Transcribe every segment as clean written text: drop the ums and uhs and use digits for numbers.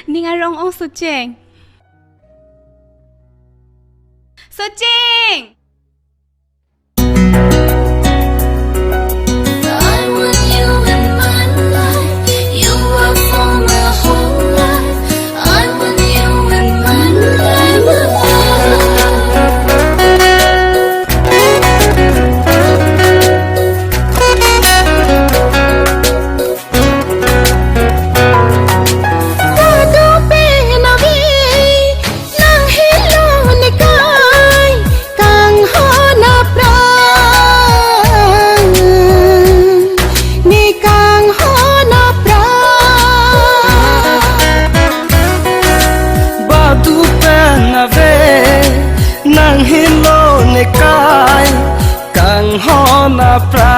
Ningarong ong Sucheng. Sucheng! Na pra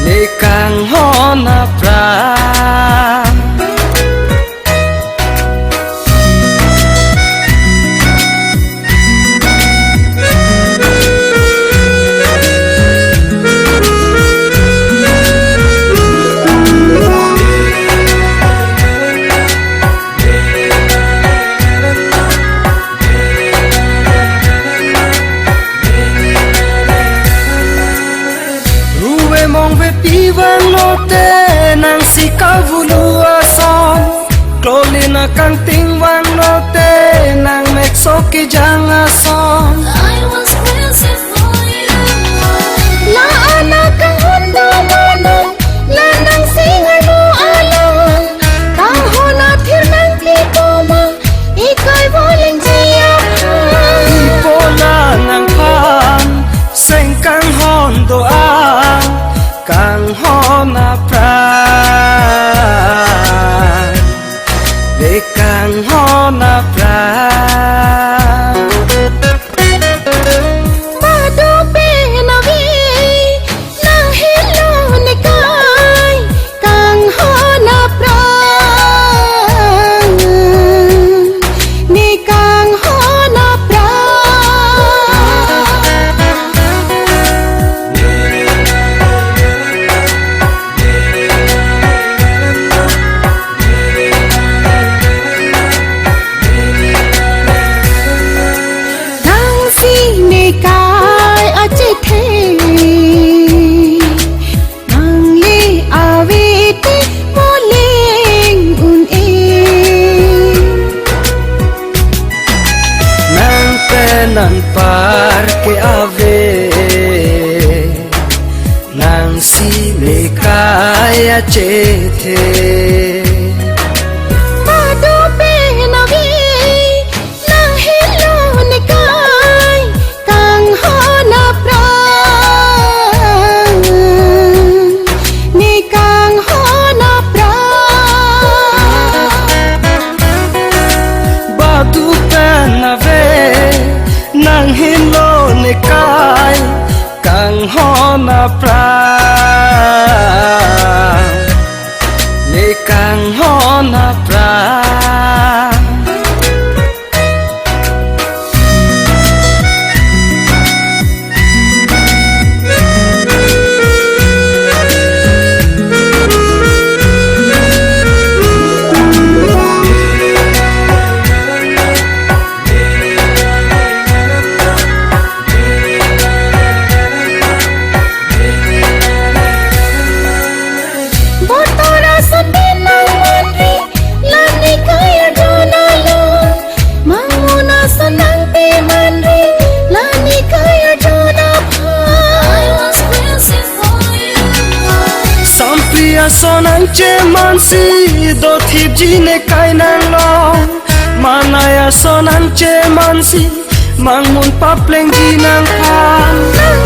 le kang ho na pra Vanote nang sikavulua son Klolina kang tingwang note nang meksoki janga son I was crazy for you. La anak kang hondo manong la nang singalo along kang honathir nang tipoma ikay boling siya Ipola nang pan seng kang hondo ang kang ho na pra le kang ho na pra Madope na vi nang hello ni kay kang ho na pra ni kang ho na pra nan par ke ave nang si le kaya chethe Madope na vi nang hello ni kay kang ho na pra ni kang ho na pra batu na ve nang hilo ne kai kang ho na pra le kang ho na pra Botora sabi nang manri lani kaya donalo manguna sa nang pi manri lani kaya donapa I was crazy for you. Samplia sonang che mansi do thip ji ne kai nang long manaya sonang che mansi mangmun papleng ji nang pan nang